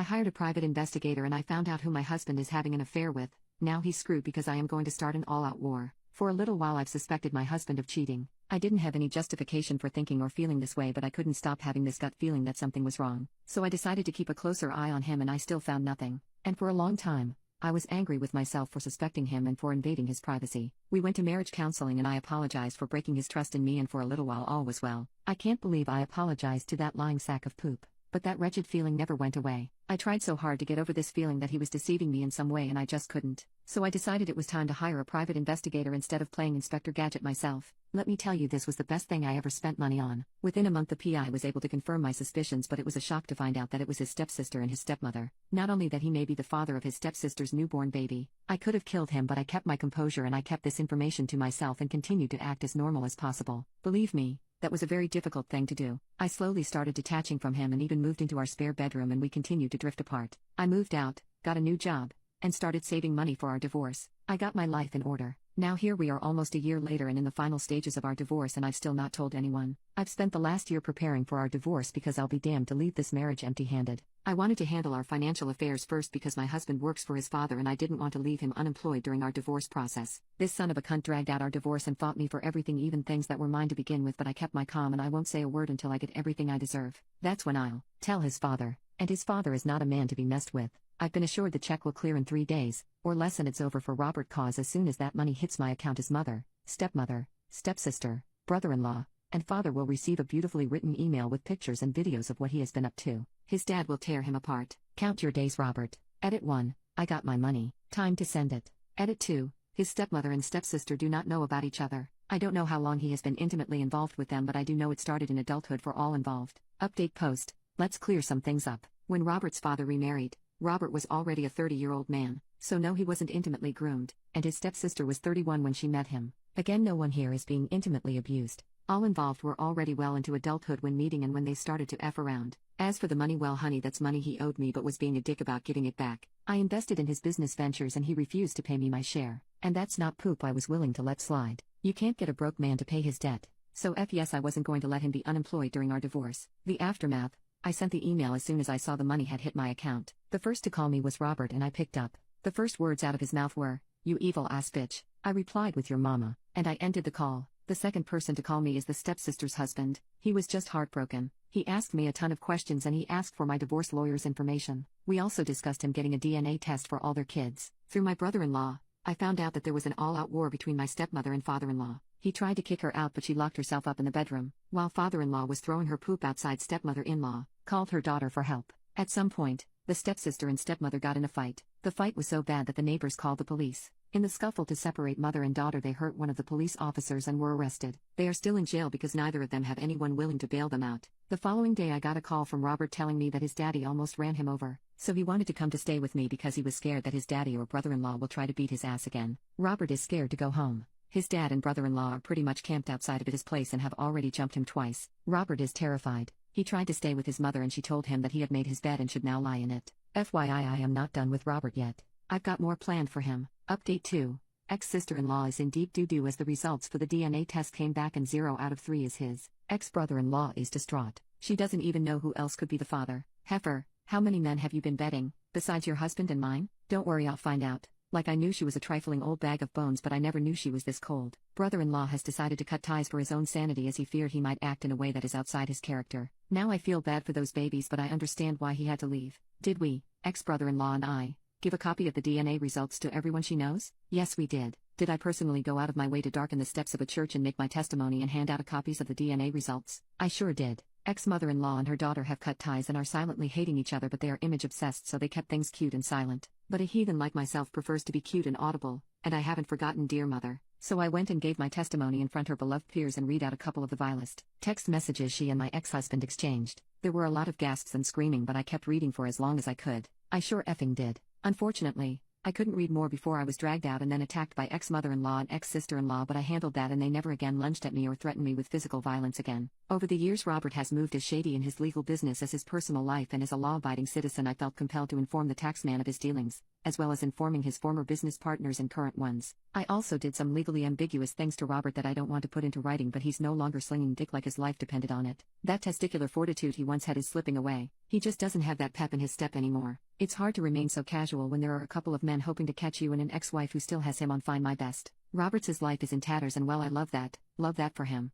I hired a private investigator and I found out who my husband is having an affair with. Now he's screwed because I am going to start an all-out war. For a little while I've suspected my husband of cheating. I didn't have any justification for thinking or feeling this way, but I couldn't stop having this gut feeling that something was wrong. So I decided to keep a closer eye on him, and I still found nothing. And for a long time, I was angry with myself for suspecting him and for invading his privacy. We went to marriage counseling and I apologized for breaking his trust in me, and for a little while all was well. I can't believe I apologized to that lying sack of poop. But that wretched feeling never went away. I tried so hard to get over this feeling that he was deceiving me in some way, and I just couldn't. So I decided it was time to hire a private investigator instead of playing Inspector Gadget myself. Let me tell you, this was the best thing I ever spent money on. Within a month the PI was able to confirm my suspicions, but it was a shock to find out that it was his stepsister and his stepmother. Not only that he may be the father of his stepsister's newborn baby. I could have killed him, but I kept my composure and I kept this information to myself and continued to act as normal as possible. Believe me, that was a very difficult thing to do. I slowly started detaching from him and even moved into our spare bedroom, and we continued to drift apart. I moved out, got a new job, and started saving money for our divorce. I got my life in order. Now here we are almost a year later and in the final stages of our divorce, and I've still not told anyone. I've spent the last year preparing for our divorce because I'll be damned to leave this marriage empty-handed. I wanted to handle our financial affairs first because my husband works for his father and I didn't want to leave him unemployed during our divorce process. This son of a cunt dragged out our divorce and fought me for everything, even things that were mine to begin with, but I kept my calm and I won't say a word until I get everything I deserve. That's when I'll tell his father. And his father is not a man to be messed with. I've been assured the check will clear in 3 days, or less, and it's over for Robert, cause as soon as that money hits my account his mother, stepmother, stepsister, brother-in-law, and father will receive a beautifully written email with pictures and videos of what he has been up to. His dad will tear him apart. Count your days, Robert. Edit 1. I got my money. Time to send it. Edit 2. His stepmother and stepsister do not know about each other. I don't know how long he has been intimately involved with them, but I do know it started in adulthood for all involved. Update post. Let's clear some things up. When Robert's father remarried, Robert was already a 30-year-old man, so no, he wasn't intimately groomed, and his stepsister was 31 when she met him. Again, no one here is being intimately abused. All involved were already well into adulthood when meeting and when they started to F around. As for the money, well honey, that's money he owed me but was being a dick about giving it back. I invested in his business ventures and he refused to pay me my share. And that's not poop I was willing to let slide. You can't get a broke man to pay his debt. So yes, I wasn't going to let him be unemployed during our divorce. The aftermath. I sent the email as soon as I saw the money had hit my account. The first to call me was Robert and I picked up. The first words out of his mouth were, "You evil ass bitch." I replied with "Your mama," and I ended the call. The second person to call me is the stepsister's husband. He was just heartbroken. He asked me a ton of questions and he asked for my divorce lawyer's information. We also discussed him getting a DNA test for all their kids. Through my brother-in-law, I found out that there was an all-out war between my stepmother and father-in-law. He tried to kick her out but she locked herself up in the bedroom, while father-in-law was throwing her poop outside. Stepmother-in-law called her daughter for help. At some point, the stepsister and stepmother got in a fight. The fight was so bad that the neighbors called the police. In the scuffle to separate mother and daughter, they hurt one of the police officers and were arrested. They are still in jail because neither of them have anyone willing to bail them out. The following day I got a call from Robert telling me that his daddy almost ran him over, so he wanted to come to stay with me because he was scared that his daddy or brother-in-law will try to beat his ass again. Robert is scared to go home. His dad and brother-in-law are pretty much camped outside of his place and have already jumped him twice. Robert is terrified. He tried to stay with his mother and she told him that he had made his bed and should now lie in it. FYI, I am not done with Robert yet. I've got more planned for him. Update 2. Ex-sister-in-law is in deep doo-doo as the results for the DNA test came back and 0 out of 3 is his. Ex-brother-in-law is distraught. She doesn't even know who else could be the father. Heifer, how many men have you been betting, besides your husband and mine? Don't worry, I'll find out. Like, I knew she was a trifling old bag of bones, but I never knew she was this cold. Brother-in-law has decided to cut ties for his own sanity as he feared he might act in a way that is outside his character. Now I feel bad for those babies, but I understand why he had to leave. Did we, ex-brother-in-law and I, give a copy of the DNA results to everyone she knows? Yes, we did. Did I personally go out of my way to darken the steps of a church and make my testimony and hand out copies of the DNA results? I sure did. Ex-mother-in-law and her daughter have cut ties and are silently hating each other, but they are image-obsessed, so they kept things cute and silent. But a heathen like myself prefers to be cute and audible, and I haven't forgotten dear mother. So I went and gave my testimony in front her beloved peers and read out a couple of the vilest text messages she and my ex-husband exchanged. There were a lot of gasps and screaming, but I kept reading for as long as I could. I sure effing did. Unfortunately, I couldn't read more before I was dragged out and then attacked by ex-mother-in-law and ex-sister-in-law, but I handled that and they never again lunged at me or threatened me with physical violence again. Over the years, Robert has moved as shady in his legal business as his personal life, and as a law-abiding citizen I felt compelled to inform the taxman of his dealings, as well as informing his former business partners and current ones. I also did some legally ambiguous things to Robert that I don't want to put into writing, but he's no longer slinging dick like his life depended on it. That testicular fortitude he once had is slipping away. He just doesn't have that pep in his step anymore. It's hard to remain so casual when there are a couple of men hoping to catch you and an ex-wife who still has him on Find My Best. Robert's life is in tatters, and well, I love that for him.